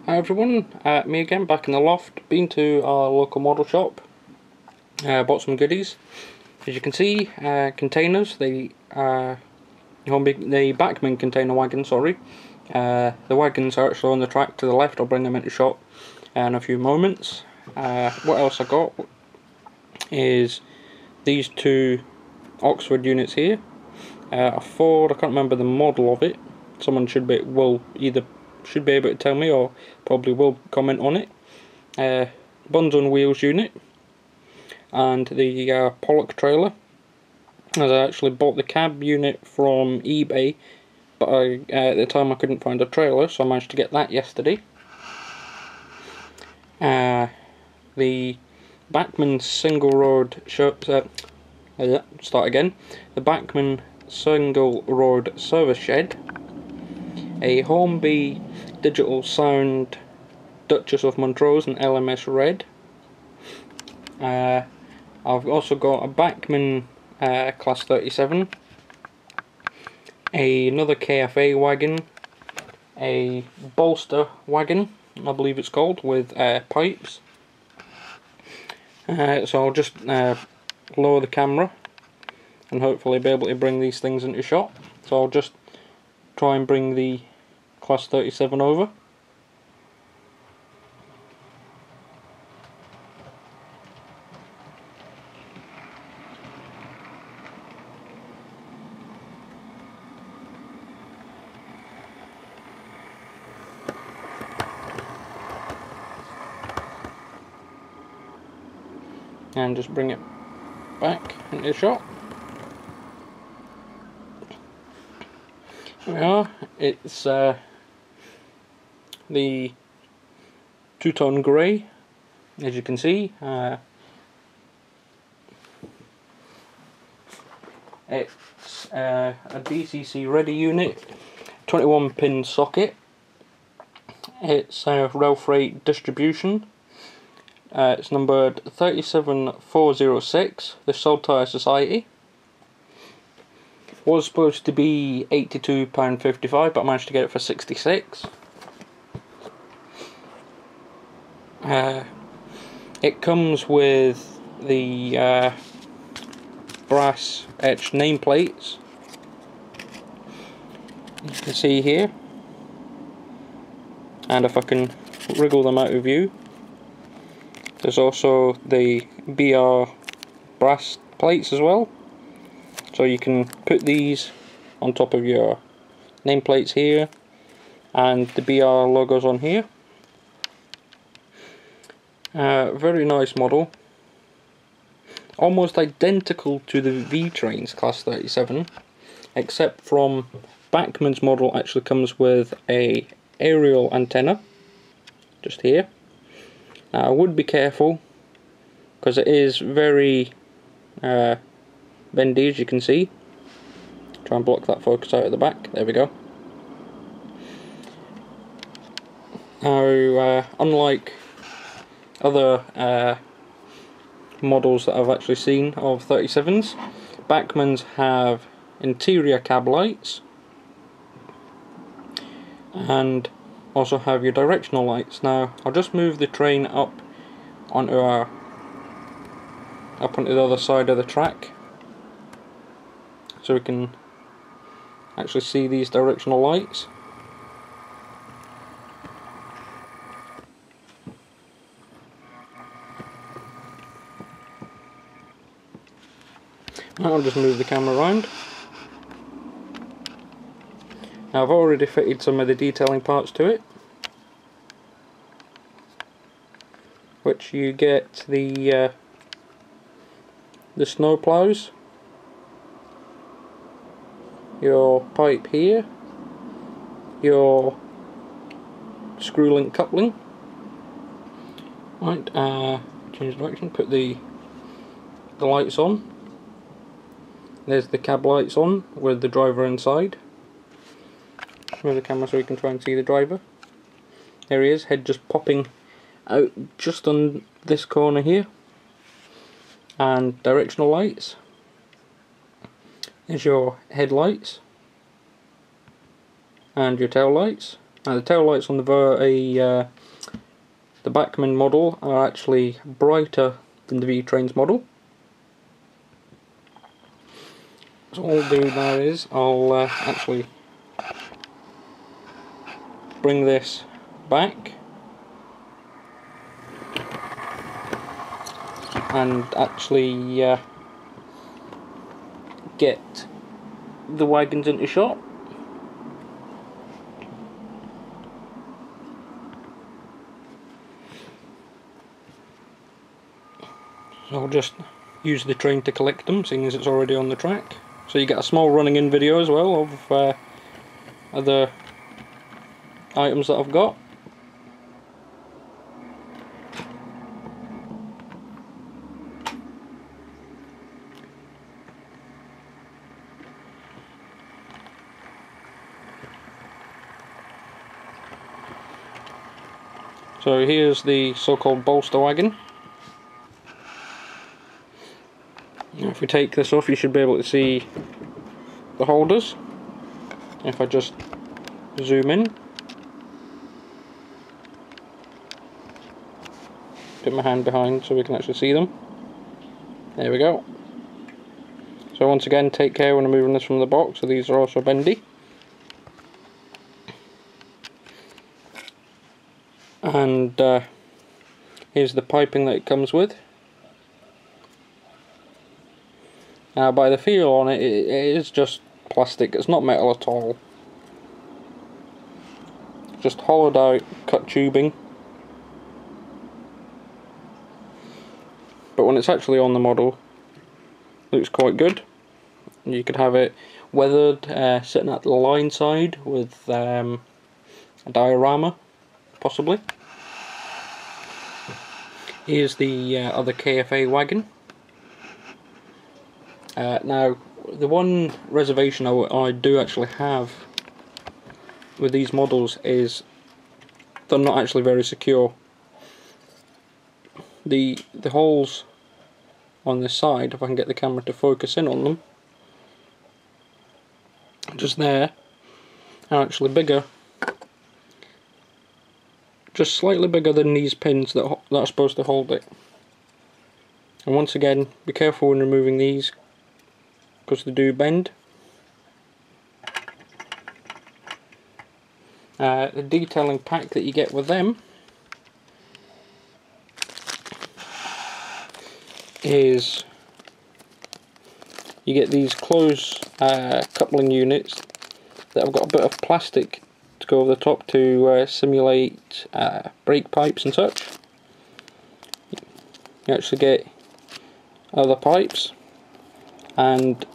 Hi everyone, me again, back in the loft. Been to our local model shop, bought some goodies. As you can see, containers, the Bachmann container wagon, sorry. The wagons are actually on the track to the left. I'll bring them into shot in a few moments. What else I got is these two Oxford units here. A Ford, I can't remember the model of it. Someone should be able to tell me, or probably will comment on it. Buns on Wheels unit, and the Pollock trailer. As I actually bought the cab unit from eBay, but at the time I couldn't find a trailer, so I managed to get that yesterday. The Bachmann single road The Bachmann single road service shed. A Hornby digital sound Duchess of Montrose and LMS red. I've also got a Bachmann Class 37, another KFA wagon, a bolster wagon, I believe it's called, with pipes. So I'll just lower the camera and hopefully be able to bring these things into shot. So I'll just try and bring the Class 37 over. And just bring it back into shot. There we are. It's the two-tone grey, as you can see. It's a DCC ready unit, 21 pin socket. It's rail freight distribution. It's numbered 37406, the Soul Tyre Society. Was supposed to be £82.55, but I managed to get it for £66. It comes with the brass etched nameplates. You can see here, and if I can wriggle them out of view, there's also the BR brass plates as well, so you can put these on top of your nameplates here, and the BR logos on here. Very nice model, almost identical to the V-Trains Class 37, except from Bachmann's model actually comes with a aerial antenna, just here. I would be careful, because it is very bendy, as you can see. Try and block that focus out at the back, there we go. Now, unlike other models that I've actually seen of 37s, Bachmann's have interior cab lights, and also have your directional lights. Now I'll just move the train up onto the other side of the track, so we can actually see these directional lights. I'll just move the camera around. Now I've already fitted some of the detailing parts to it, which you get the snow plows, your pipe here, your screw link coupling. Right, change direction, put the lights on. There's the cab lights on with the driver inside. Move the camera so you can try and see the driver. There he is, head just popping out just on this corner here. And directional lights. There's your headlights and your tail lights. Now the tail lights on the Bachmann model are actually brighter than the V-Trains model. So all I'll do now is I'll actually bring this back and actually get the wagons into shot. So I'll just use the train to collect them, seeing as it's already on the track. So you get a small running in video as well of other items that I've got. So here's the so-called bolster wagon. Now if we take this off, you should be able to see the holders. If I just zoom in, put my hand behind so we can actually see them. There we go. So once again, take care when I'm moving this from the box, so these are also bendy. And here's the piping that it comes with. Now by the feel on it, it is just plastic, it's not metal at all. Just hollowed out, cut tubing. But when it's actually on the model, it looks quite good. You could have it weathered, sitting at the line side with a diorama, possibly. Here's the other KFA wagon. Now, the one reservation I do actually have with these models is they're not actually very secure. The holes on this side, if I can get the camera to focus in on them, just there, are actually bigger, just slightly bigger than these pins that are supposed to hold it. And once again, be careful when removing these, because they do bend. The detailing pack that you get with them is you get these close coupling units that have got a bit of plastic to go over the top to simulate brake pipes and such. You actually get other pipes and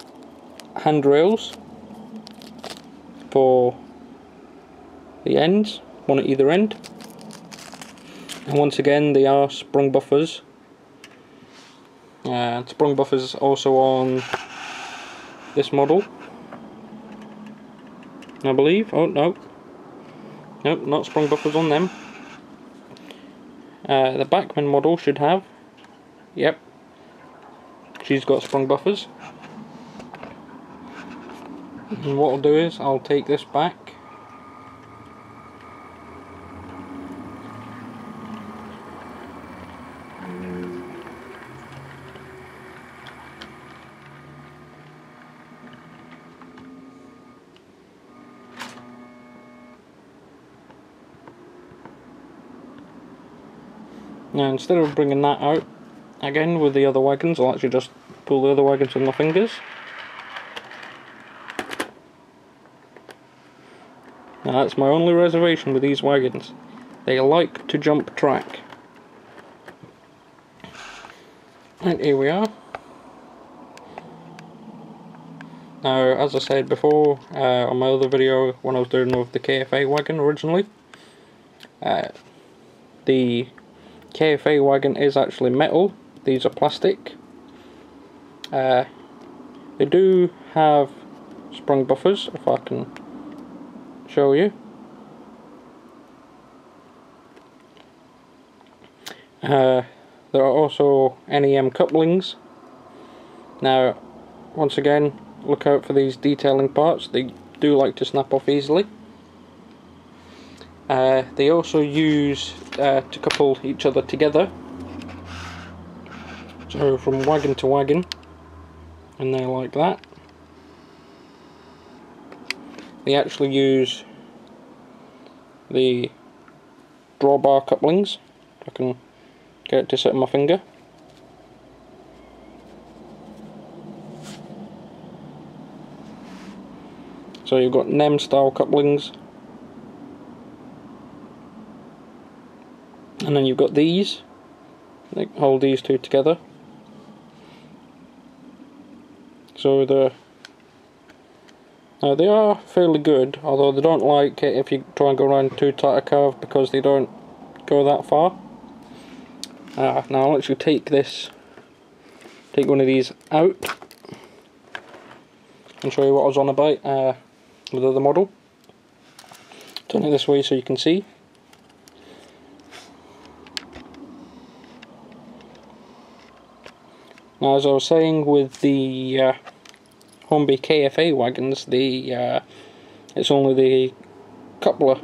handrails for the ends, one at either end. And once again, they are sprung buffers. Sprung buffers also on this model, I believe. Oh no, nope, not sprung buffers on them. The Bachmann model should have. Yep, she's got sprung buffers. And what I'll do is I'll take this back. Now instead of bringing that out again with the other wagons, I'll actually just pull the other wagons with my fingers. Now that's my only reservation with these wagons. They like to jump track. And here we are. Now, as I said before on my other video when I was doing with the KFA wagon originally, the KFA wagon is actually metal, these are plastic. They do have sprung buffers, if I can show you. There are also NEM couplings. Now, once again, look out for these detailing parts, they do like to snap off easily. They also use to couple each other together, so from wagon to wagon, and they're like that. They actually use the drawbar couplings. I can get it to sit on my finger. So you've got NEM style couplings, and then you've got these, they hold these two together. So now they are fairly good, although they don't like it if you try and go around too tight a curve, because they don't go that far. Now I'll actually take one of these out and show you what I was on about with the other model. Turn it this way so you can see. Now, as I was saying with the Hornby KFA wagons, it's only the coupler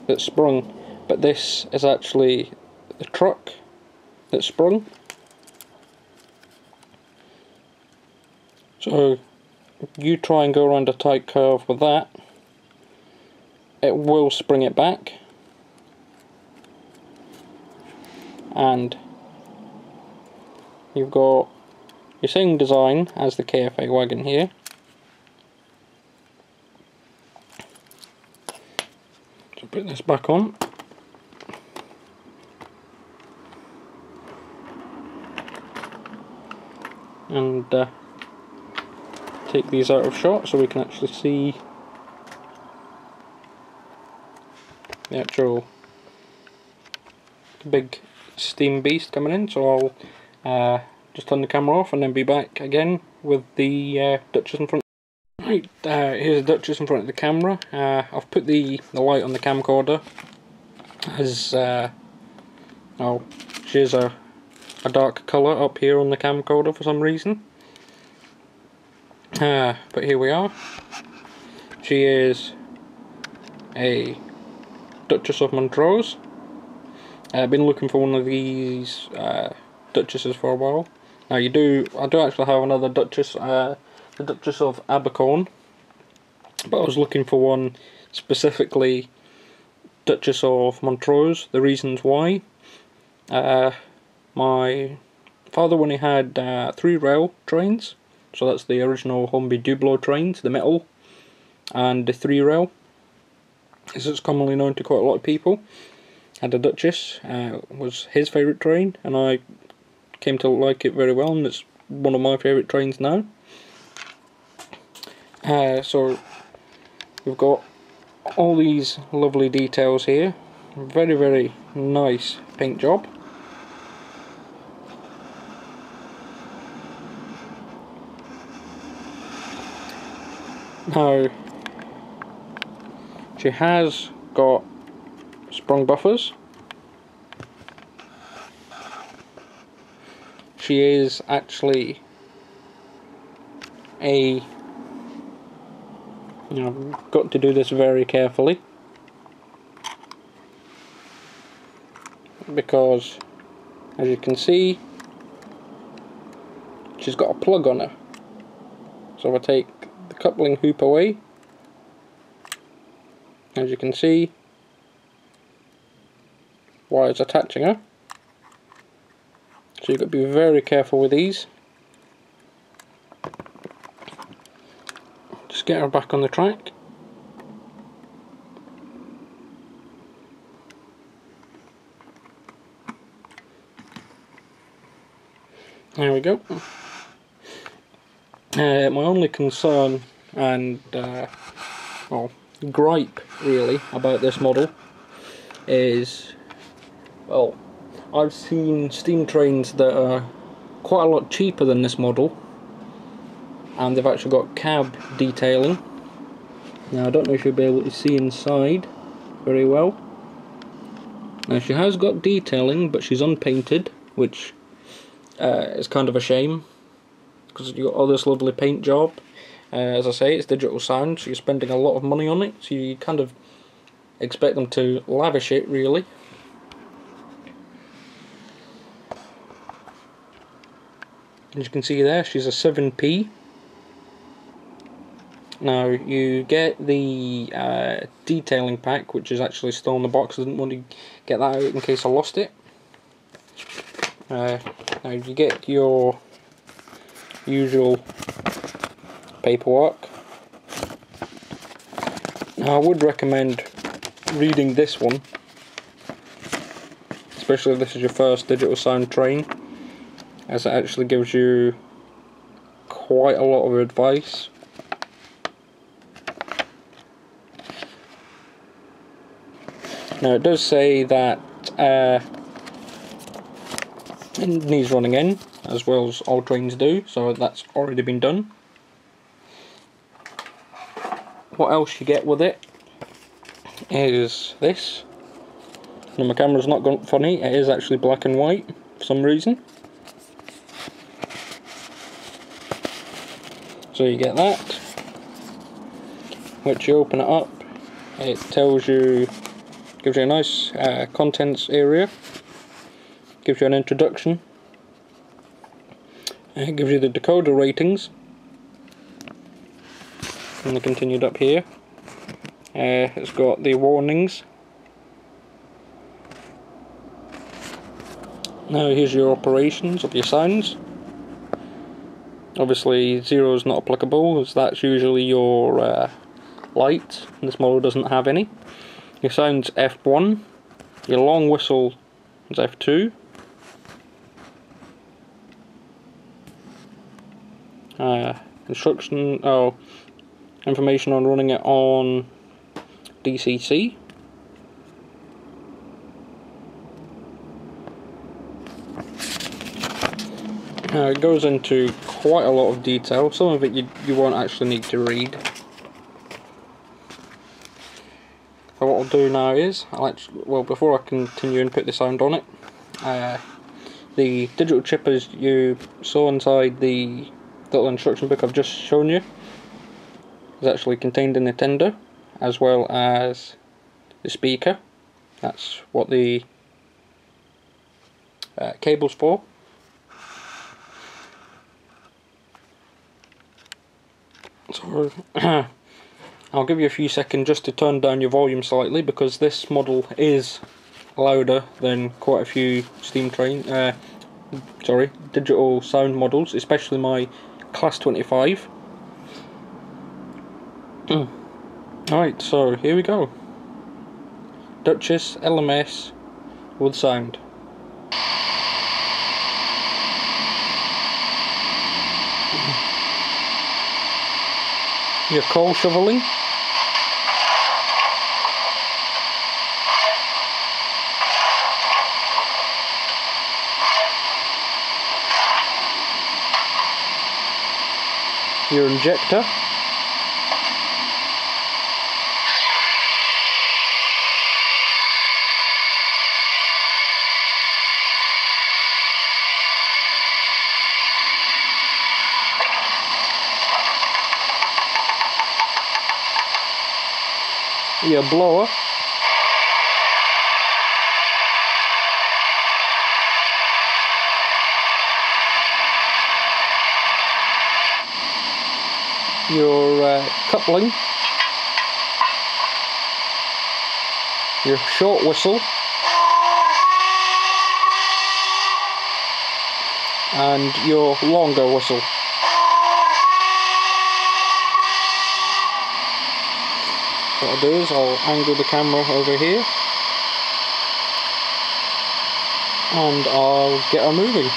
that's sprung, but this is actually the truck that's sprung. So if you try and go around a tight curve with that, it will spring it back, and you've got your same design as the KFA wagon here. So put this back on. And take these out of shot so we can actually see the actual big steam beast coming in. So I'll just turn the camera off and then be back again with the Duchess in front. Right, here's the Duchess in front of the camera. I've put the light on the camcorder as oh, she's a dark colour up here on the camcorder for some reason. But here we are. She is a Duchess of Montrose. I've been looking for one of these Duchesses for a while. Now I do actually have another Duchess, the Duchess of Abercorn, but I was looking for one specifically Duchess of Montrose. The reasons why: my father, when he had 3 rail trains, so that's the original Hornby Dublo trains, the metal, and the 3 rail, as it's commonly known to quite a lot of people, had a Duchess, was his favourite train, and I came to like it very well, and it's one of my favourite trains now. So we've got all these lovely details here, very, very nice paint job. Now, she has got sprung buffers. She is actually a, I've got to do this very carefully, because as you can see, she's got a plug on her. So if I take the coupling hoop away, as you can see, wires attaching her. So you've got to be very careful with these. Just get her back on the track. There we go. My only concern and well, gripe really about this model is, well, I've seen steam trains that are quite a lot cheaper than this model, and they've actually got cab detailing. Now I don't know if you'll be able to see inside very well. Now she has got detailing, but she's unpainted, which is kind of a shame, because you've got all this lovely paint job. As I say, it's digital sound, so you're spending a lot of money on it, so you kind of expect them to lavish it, really. As you can see there, she's a 7P. Now, you get the detailing pack, which is actually still in the box. I didn't want to get that out in case I lost it. Now, you get your usual paperwork. Now, I would recommend reading this one, especially if this is your first digital sound train, as it actually gives you quite a lot of advice. Now, it does say that it needs running in, as well as all trains do, so that's already been done. What else you get with it is this. Now, my camera's not gone funny, it is actually black and white for some reason. So you get that, which you open it up, it tells you, gives you a nice contents area, gives you an introduction, it gives you the decoder ratings, and the continued up here. It's got the warnings. Now here's your operations of your sounds. Obviously 0 is not applicable, as that's usually your light, and this model doesn't have any. Your sound's F1, your long whistle is F2, information on running it on DCC. It goes into quite a lot of detail. Some of it you won't actually need to read. So what I'll do now is, before I continue and put the sound on it, the digital chip, as you saw inside the little instruction book I've just shown you, is actually contained in the tender, as well as the speaker. That's what the cable's for. So I'll give you a few seconds just to turn down your volume slightly, because this model is louder than quite a few digital sound models, especially my Class 25. Alright, so here we go. Duchess LMS with sound. Your coal shoveling. Your injector. Your blower. Your coupling. Your short whistle. And your longer whistle. What I'll do is I'll angle the camera over here and I'll get her moving.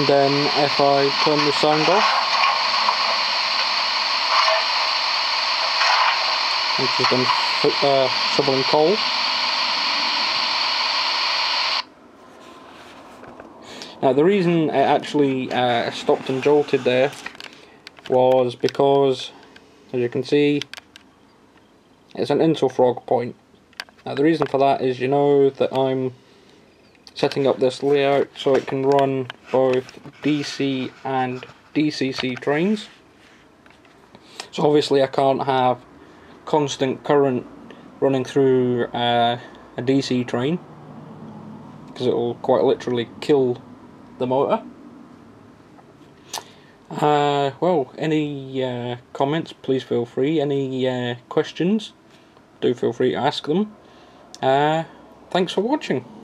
then if I turn the sound off, which is then shoveling coal. Now the reason it actually stopped and jolted there was because, as you can see, it's an IntelFrog point. Now the reason for that is, you know that I'm setting up this layout so it can run both DC and DCC trains. So obviously I can't have constant current running through a DC train, because it will quite literally kill the motor. Well, any comments, please feel free. Any questions, do feel free to ask them. Thanks for watching.